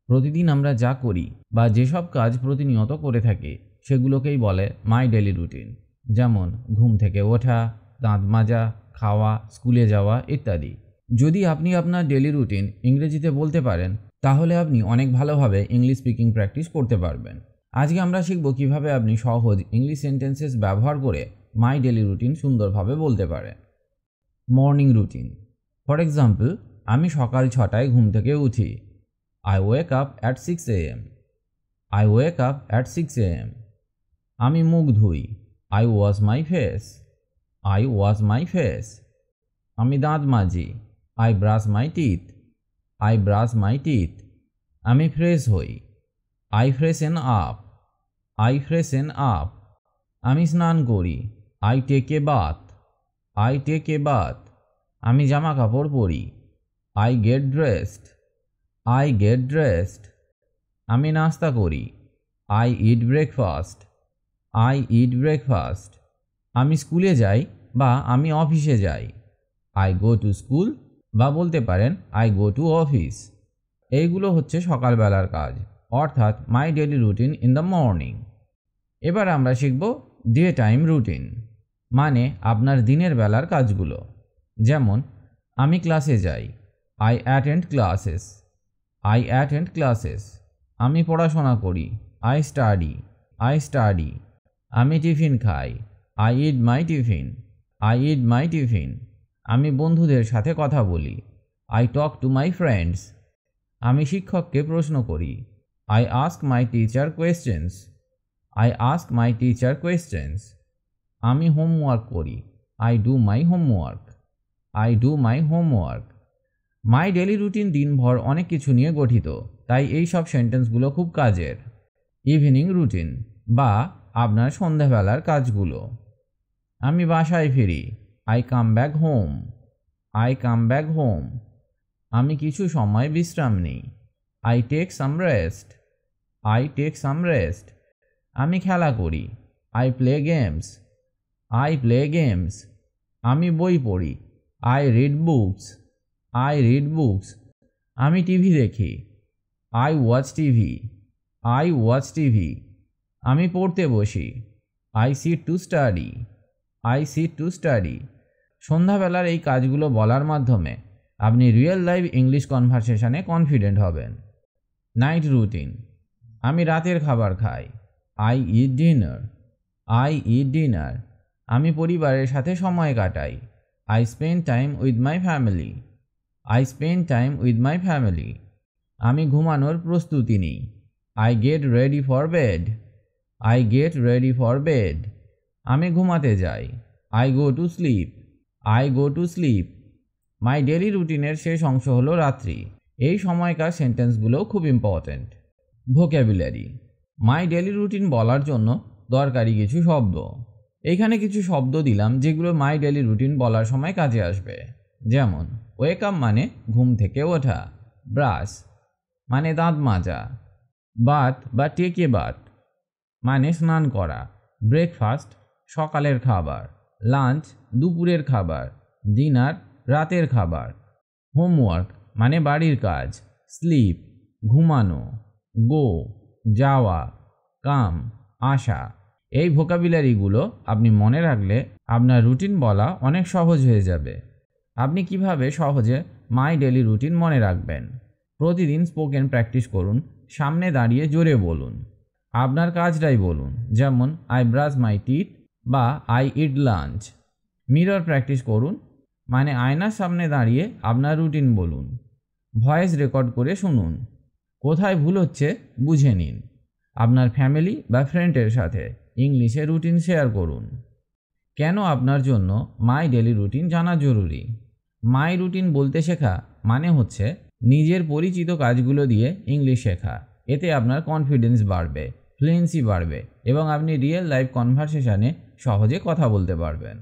প্রতিদিন আমরা যা করি বা যেসব কাজ প্রতিনিয়ত করে থাকি সেগুলোকেই বলে মাই ডেলি রুটিন। যেমন ঘুম থেকে ওঠা, দাঁত মাজা, খাওয়া, স্কুলে যাওয়া ইত্যাদি। যদি আপনি আপনার ডেলি রুটিন ইংরেজিতে বলতে পারেন তাহলে আপনি অনেক ভালোভাবে ইংলিশ স্পিকিং প্র্যাকটিস করতে পারবেন। আজকে আমরা শিখব কিভাবে আপনি সহজ ইংলিশ সেন্টেন্সেস ব্যবহার করে মাই ডেলি রুটিন সুন্দরভাবে বলতে পারেন। Morning routine. ফর এক্সাম্পল, আমি সকাল 6টায় ঘুম থেকে উঠি। I wake up at 6 a.m. I wake up at 6 a.m. আমি মুখ ধুই। I wash my face. I wash my face. আমি দাঁত মাজি। I brush my teeth. I brush my teeth. আমি ফ্রেশ হই। I freshen up. I freshen up. আমি স্নান করি। I take a bath. I take a bath. আমি জামা কাপড় পরি। I get dressed. I get dressed. আমি নাস্তা করি। I eat breakfast. I eat breakfast. আমি স্কুলে যাই বা আমি অফিসে যাই। I go to school বা বলতে পারেন I go to office. এইগুলো হচ্ছে সকালবেলার কাজ, অর্থাৎ my daily routine in the morning. এবার আমরা শিখব ডে টাইম রুটিন, মানে আপনার দিনের বেলার কাজগুলো। যেমন আমি ক্লাসে যাই। I attend classes. I attend classes. আমি পড়াশোনা করি। I study. I study. আমি টিফিন খাই। I eat my tiffin. I eat my tiffin. আমি বন্ধুদের সাথে কথা বলি। I talk to my friends. আমি শিক্ষককে প্রশ্ন করি। I ask my teacher questions. I ask my teacher questions. আমি হোমওয়ার্ক করি। I do my homework. I do my homework. My daily routine দিনভর অনেক কিছু নিয়ে গঠিত, তাই এই সব সেন্টেন্সগুলো খুব কাজের। ইভিনিং রুটিন বা আপনার সন্ধ্যাবেলার কাজগুলো। আমি বাসায় ফিরি। I come back home. I come back home. আমি কিছু সময় বিশ্রাম নিই। I take some rest. I take some rest. আমি খেলা করি। I play games. I play games. আমি বই পড়ি। I read books. I read books. আমি টিভি দেখি। I watch TV. I watch TV. আমি পড়তে বসি। I sit to study. I sit to study. সন্ধ্যাবেলার এই কাজগুলো বলার মাধ্যমে আপনি রিয়েল লাইফ ইংলিশ কনভারসেশনে কনফিডেন্ট হবেন। Night routine. আমি রাতের খাবার খাই। I eat dinner. I eat dinner. আমি পরিবারের সাথে সময় কাটাই। I spend time with my family. I spend time with my family. আমি ঘুমানোর প্রস্তুতি নিই। I get ready for bed. I get ready for bed. আমি ঘুমাতে যাই। I go to sleep. I go to sleep. My daily রুটিনের শেষ অংশ হলো রাত্রি। এই সময়কার সেন্টেন্সগুলোও খুব ইম্পর্ট্যান্ট। ভোক্যাবুলারি। মাই ডেলি রুটিন বলার জন্য দরকারি কিছু শব্দ। এইখানে কিছু শব্দ দিলাম যেগুলো মাই ডেলি রুটিন বলার সময় কাজে আসবে। যেমন ওয়েক আপ মানে ঘুম থেকে ওঠা। ব্রাশ মানে দাঁত মাজা। বাথ বা টেক এ বাথ মানে স্নান করা। ব্রেকফাস্ট সকালের খাবার। লাঞ্চ দুপুরের খাবার। ডিনার রাতের খাবার। হোমওয়ার্ক মানে বাড়ির কাজ। স্লিপ ঘুমানো। গো যাওয়া। কাম আসা। এই ভোকাবুলারিগুলো আপনি মনে রাখলে আপনার রুটিন বলা অনেক সহজ হয়ে যাবে। আপনি কিভাবে সহজে মাই ডেলি রুটিন মনে রাখবেন? প্রতিদিন স্পোকেন প্র্যাকটিস করুন। সামনে দাঁড়িয়ে জোরে বলুন। আপনার কাজটাই বলুন, যেমন আই ব্রাশ মাই টিথ বা I eat lunch. Mirror practice করুন, মানে আয়নার সামনে দাঁড়িয়ে আপনার রুটিন বলুন। ভয়েস রেকর্ড করে শুনুন। কোথায় ভুল হচ্ছে বুঝে নিন। আপনার ফ্যামিলি বা ফ্রেন্ডের সাথে ইংলিশে রুটিন শেয়ার করুন। কেন আপনার জন্য মাই ডেলি রুটিন জানা জরুরি? মাই রুটিন বলতে শেখা মানে হচ্ছে নিজের পরিচিত কাজগুলো দিয়ে ইংলিশ শেখা। এতে আপনার কনফিডেন্স বাড়বে, ফ্লুয়েন্সি বাড়বে এবং আপনি রিয়েল লাইফ কনভারসেশনে সহজে কথা বলতে পারবেন।